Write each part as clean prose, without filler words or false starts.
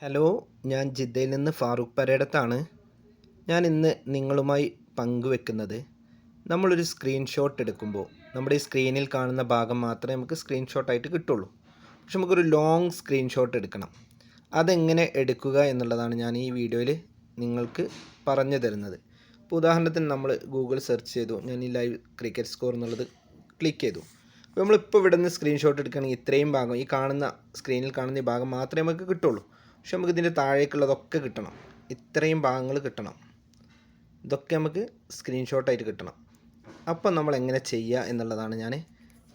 Hello, ഞാൻ ജിദ്ദയിൽ നിന്ന് ഫാറൂഖ് പരേടത്താണ്. ഞാൻ ഇന്ന് നിങ്ങളുമായി പങ്കുവെക്കുന്നത് നമ്മളൊരു സ്ക്രീൻഷോട്ട് എടുക്കുമ്പോൾ നമ്മുടെ ഈ സ്ക്രീനിൽ കാണുന്ന ഭാഗം മാത്രമേ നമുക്ക് സ്ക്രീൻഷോട്ടായിട്ട് കിട്ടുള്ളൂ. പക്ഷെ നമുക്കൊരു ലോങ് സ്ക്രീൻഷോട്ട് എടുക്കണം. അതെങ്ങനെ എടുക്കുക എന്നുള്ളതാണ് ഞാൻ ഈ വീഡിയോയിൽ നിങ്ങൾക്ക് പറഞ്ഞു തരുന്നത്. ഇപ്പോൾ ഉദാഹരണത്തിന് നമ്മൾ ഗൂഗിൾ സെർച്ച് ചെയ്തു, ഞാൻ ഈ ലൈവ് ക്രിക്കറ്റ് സ്കോർ എന്നുള്ളത് ക്ലിക്ക് ചെയ്തു. അപ്പോൾ നമ്മളിപ്പോൾ ഇവിടെ നിന്ന് സ്ക്രീൻഷോട്ട് എടുക്കുകയാണെങ്കിൽ ഇത്രയും ഭാഗം, ഈ കാണുന്ന സ്ക്രീനിൽ കാണുന്ന ഈ ഭാഗം മാത്രമേ നമുക്ക് കിട്ടുള്ളൂ. പക്ഷെ നമുക്ക് ഇതിൻ്റെ താഴേക്കുള്ളതൊക്കെ കിട്ടണം, ഇത്രയും ഭാഗങ്ങൾ കിട്ടണം, ഇതൊക്കെ നമുക്ക് സ്ക്രീൻഷോട്ടായിട്ട് കിട്ടണം. അപ്പം നമ്മൾ എങ്ങനെ ചെയ്യുക എന്നുള്ളതാണ് ഞാൻ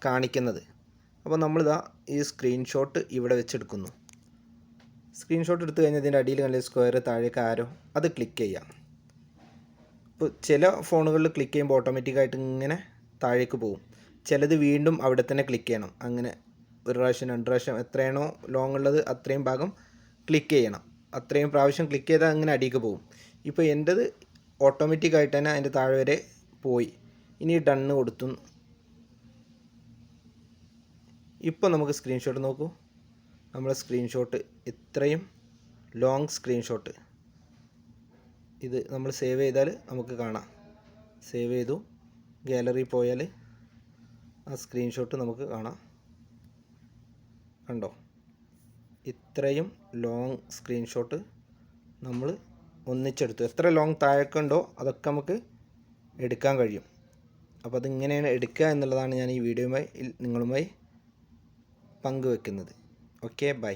കാണിക്കുന്നത്. അപ്പോൾ നമ്മളിതാ ഈ സ്ക്രീൻഷോട്ട് ഇവിടെ വെച്ചെടുക്കുന്നു. സ്ക്രീൻഷോട്ട് എടുത്തു കഴിഞ്ഞാൽ ഇതിൻ്റെ അടിയിൽ കണ്ട സ്ക്വയർ, താഴേക്ക് ആരോ, അത് ക്ലിക്ക് ചെയ്യാം. ഇപ്പോൾ ചില ഫോണുകളിൽ ക്ലിക്ക് ചെയ്യുമ്പോൾ ഓട്ടോമാറ്റിക്കായിട്ട് ഇങ്ങനെ താഴേക്ക് പോകും. ചിലത് വീണ്ടും അവിടെ തന്നെ ക്ലിക്ക് ചെയ്യണം. അങ്ങനെ ഒരു പ്രാവശ്യം, രണ്ട് പ്രാവശ്യം, എത്രയാണോ ലോങ് ഉള്ളത് അത്രയും ഭാഗം ക്ലിക്ക് ചെയ്യണം. അത്രയും പ്രാവശ്യം ക്ലിക്ക് ചെയ്താൽ അങ്ങനെ അടിക്ക് പോകും. ഇപ്പോൾ എൻ്റേത് ഓട്ടോമാറ്റിക്കായിട്ട് തന്നെ അതിൻ്റെ താഴെ വരെ പോയി. ഇനി ഡണ്ണ് കൊടുത്തു. ഇപ്പോൾ നമുക്ക് സ്ക്രീൻഷോട്ട് നോക്കൂ. നമ്മളെ സ്ക്രീൻഷോട്ട് ഇത്രയും ലോങ് സ്ക്രീൻഷോട്ട്, ഇത് നമ്മൾ സേവ് ചെയ്താൽ നമുക്ക് കാണാം. സേവ് ചെയ്തു, ഗാലറി പോയാൽ ആ സ്ക്രീൻഷോട്ട് നമുക്ക് കാണാം. കണ്ടോ, ഇത്രയും ലോങ് സ്ക്രീൻഷോട്ട് നമ്മൾ ഒന്നിച്ചെടുത്തു. എത്ര ലോങ് താഴേക്കുണ്ടോ അതൊക്കെ നമുക്ക് എടുക്കാൻ കഴിയും. അപ്പോൾ അതിങ്ങനെയാണ് എടുക്കുക എന്നുള്ളതാണ് ഞാൻ ഈ വീഡിയോയുമായി നിങ്ങളുമായി പങ്കുവെക്കുന്നത്. Okay, by.